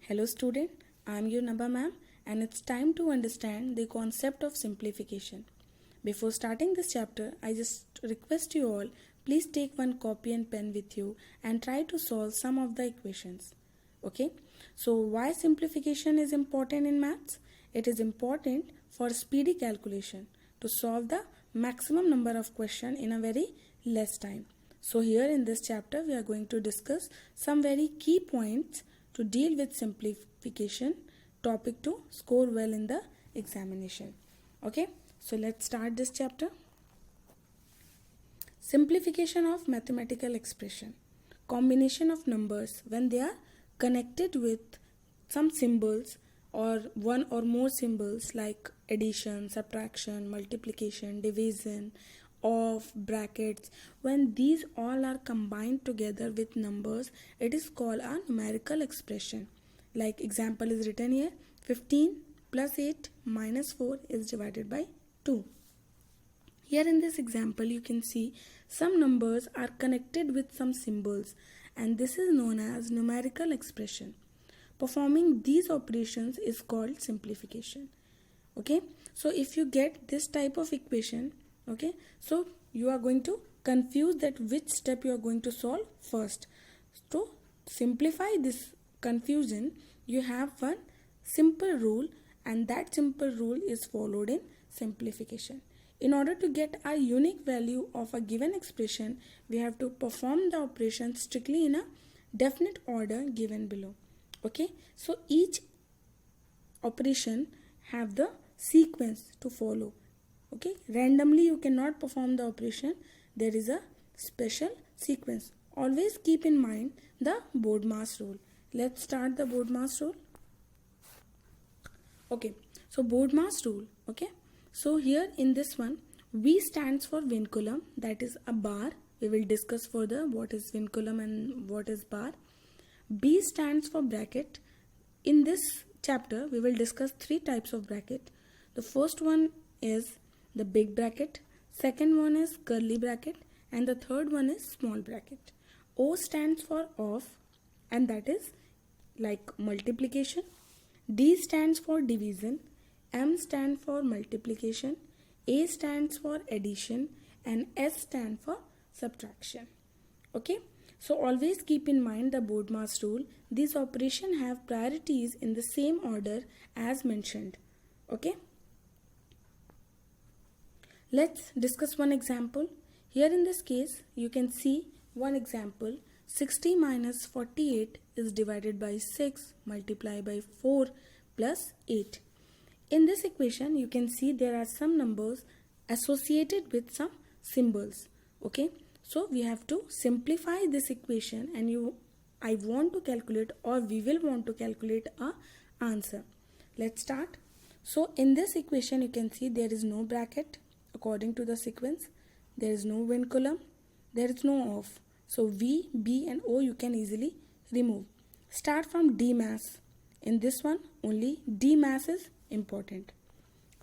Hello student, I am your Naba ma'am and it's time to understand the concept of simplification. Before starting this chapter, I just request you all, please take one copy and pen with you and try to solve some of the equations. Okay, so why simplification is important in maths? It is important for speedy calculation to solve the maximum number of questions in a very less time. So here in this chapter, we are going to discuss some very key points to deal with simplification topic to score well in the examination. Okay, so let's start this chapter. Simplification of mathematical expression. Combination of numbers when they are connected with some symbols or one or more symbols like addition, subtraction, multiplication, division, of, brackets. When these all are combined together with numbers, it is called a numerical expression. Like example is written here, 15 plus 8 minus 4 is divided by 2. Here in this example, you can see some numbers are connected with some symbols and this is known as numerical expression. Performing these operations is called simplification. Okay, so if you get this type of equation, okay, so you are going to confuse that which step you are going to solve first. To simplify this confusion, you have one simple rule and that simple rule is followed in simplification. In order to get a unique value of a given expression, we have to perform the operation strictly in a definite order given below. Okay, so each operation have the sequence to follow. Okay, randomly you cannot perform the operation. There is a special sequence. Always keep in mind the BODMAS rule. Let's start the BODMAS rule. Okay, so BODMAS rule. Okay, so here in this one, V stands for vinculum, that is a bar. We will discuss further what is vinculum and what is bar. B stands for bracket. In this chapter, we will discuss three types of bracket. The first one is the big bracket, second one is curly bracket, and the third one is small bracket. O stands for off, and that is like multiplication. D stands for division, M stands for multiplication, A stands for addition, and S stands for subtraction. Okay, so always keep in mind the BODMAS rule. These operations have priorities in the same order as mentioned. Okay, let's discuss one example. Here in this case, you can see one example. 60 minus 48 is divided by 6 multiplied by 4 plus 8. In this equation, you can see there are some numbers associated with some symbols. Okay, so we have to simplify this equation and I want to calculate or we will want to calculate a answer. Let's start. So in this equation, you can see there is no bracket according to the sequence. There is no vinculum. There is no off. So V, B and O you can easily remove. Start from D mass. In this one, only D mass is important.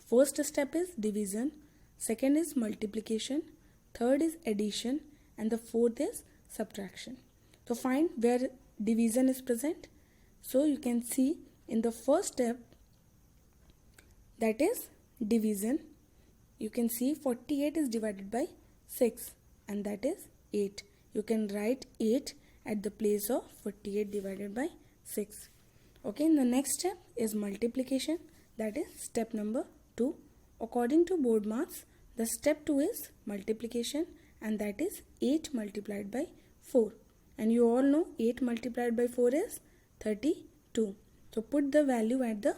First step is division. Second is multiplication. Third is addition. And the fourth is subtraction. So find where division is present. So you can see in the first step, that is division. You can see 48 is divided by 6 and that is 8. You can write 8 at the place of 48 divided by 6. Okay, and the next step is multiplication. That is step number 2. According to BODMAS, the step 2 is multiplication and that is 8 multiplied by 4. And you all know 8 multiplied by 4 is 32. So put the value at the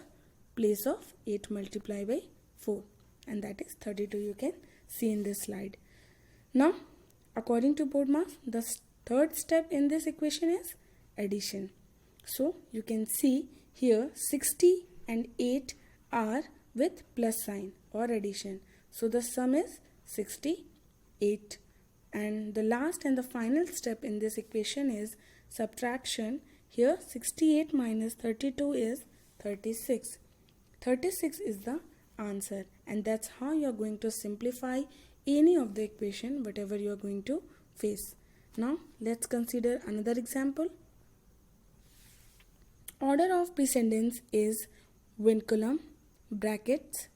place of 8 multiplied by 4 and that is 32. You can see in this slide. Now, according to BODMAS, the third step in this equation is addition. So you can see here 60 and 8 are with plus sign or addition. So the sum is 68. And the last and the final step in this equation is subtraction. Here 68 minus 32 is 36. 36 is the answer and that's how you are going to simplify any of the equation whatever you are going to face. Now let's consider another example. order of precedence is vinculum, brackets,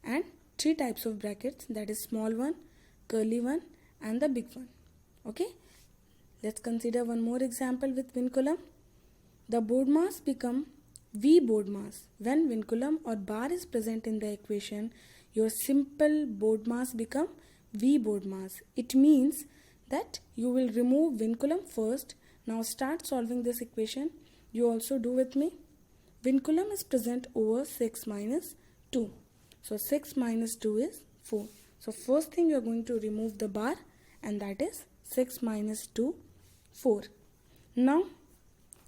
and three types of brackets, that is small one, curly one, and the big one. Okay, let's consider one more example with vinculum. The board mass become V board mass when vinculum or bar is present in the equation. Your simple board mass become V board mass. It means that you will remove vinculum first. Now start solving this equation. You also do with me. Vinculum is present over 6 minus 2. So 6 minus 2 is 4. So first thing you are going to remove the bar, and that is 6 minus 2, 4. Now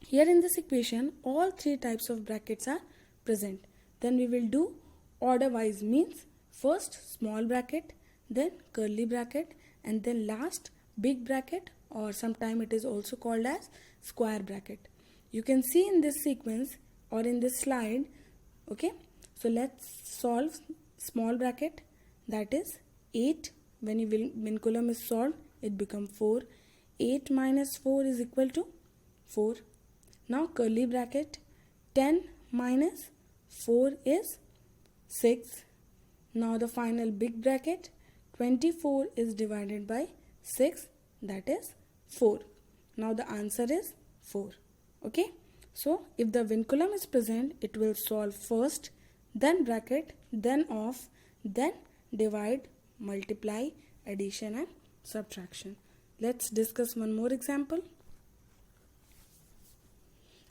here in this equation all three types of brackets are present. Then we will do order wise, means first small bracket, then curly bracket, and then last big bracket, or sometime it is also called as square bracket. You can see in this sequence or in this slide. Okay, so let's solve small bracket, that is 8. When vinculum is solved, it becomes 4. 8 minus 4 is equal to 4. Now curly bracket, 10 minus 4 is 6. Now the final big bracket, 24 is divided by 6, that is 4. Now the answer is 4. Okay, so if the vinculum is present, it will solve first, then bracket, then off, then divide, multiply, addition and subtraction. Let's discuss one more example.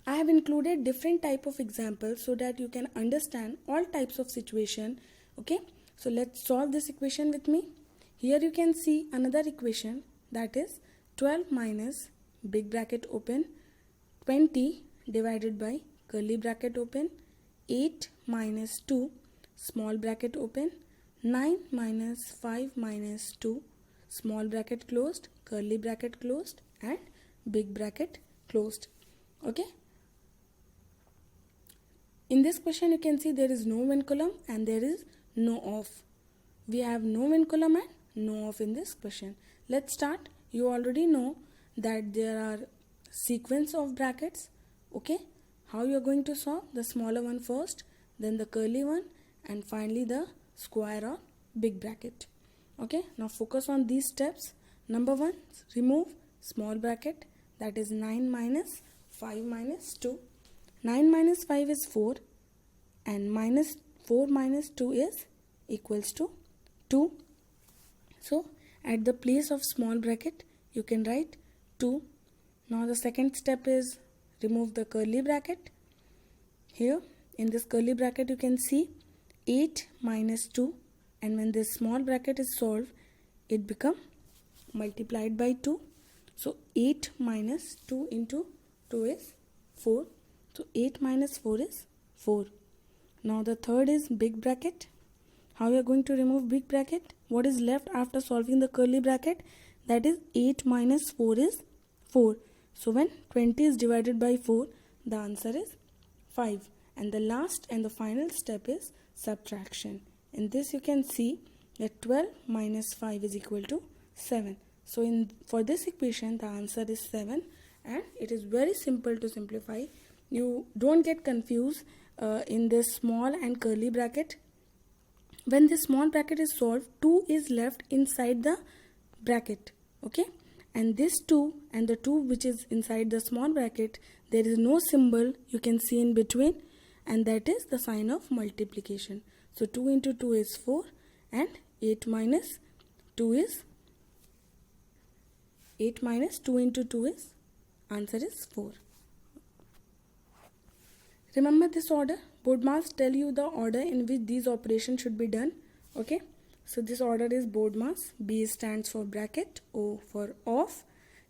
I have included different type of examples so that you can understand all types of situation. Okay, so let's solve this equation with me. Here you can see another equation, that is 12 minus big bracket open 20 divided by curly bracket open 8 minus 2 small bracket open 9 minus 5 minus 2 small bracket closed, curly bracket closed, and big bracket closed. Okay, in this question you can see there is no vinculum and there is no off. We have no vinculum and no off in this question. Let's start. You already know that there are sequence of brackets. Okay, how you are going to solve? The smaller one first, then the curly one, and finally the square or big bracket. Okay, now focus on these steps. Number 1, remove small bracket, that is 9 minus 5 minus 2. 9 minus 5 is 4 and minus 4 minus 2 is equals to 2. So at the place of small bracket you can write 2. Now the second step is remove the curly bracket. Here in this curly bracket you can see 8 minus 2, and when this small bracket is solved it become multiplied by 2. So 8 minus 2 into 2 is 4. So 8 minus 4 is 4. Now the third is big bracket. How we are going to remove big bracket? What is left after solving the curly bracket? That is 8 minus 4 is 4. So when 20 is divided by 4, the answer is 5. And the last and the final step is subtraction. In this you can see that 12 minus 5 is equal to 7. So for this equation the answer is 7, and it is very simple to simplify. You don't get confused in this small and curly bracket. When this small bracket is solved, 2 is left inside the bracket. Okay, and this 2 and the 2 which is inside the small bracket, there is no symbol you can see in between, and that is the sign of multiplication. So 2 into 2 is 4 and 8 minus 2 is 8 minus 2 into 2 is answer is 4. Remember this order. Board mass tell you the order in which these operations should be done. Okay, so this order is board mass. B stands for bracket, O for off,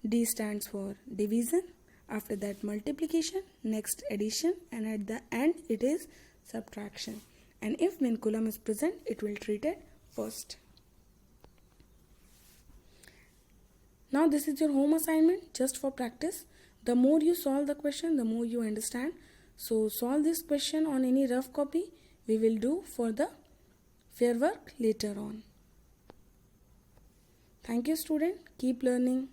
D stands for division, after that multiplication, next addition, and at the end it is subtraction. And if vinculum is present, it will treat it first. Now this is your home assignment just for practice. The more you solve the question, the more you understand. So solve this question on any rough copy. We will do for the fair work later on. Thank you student. Keep learning.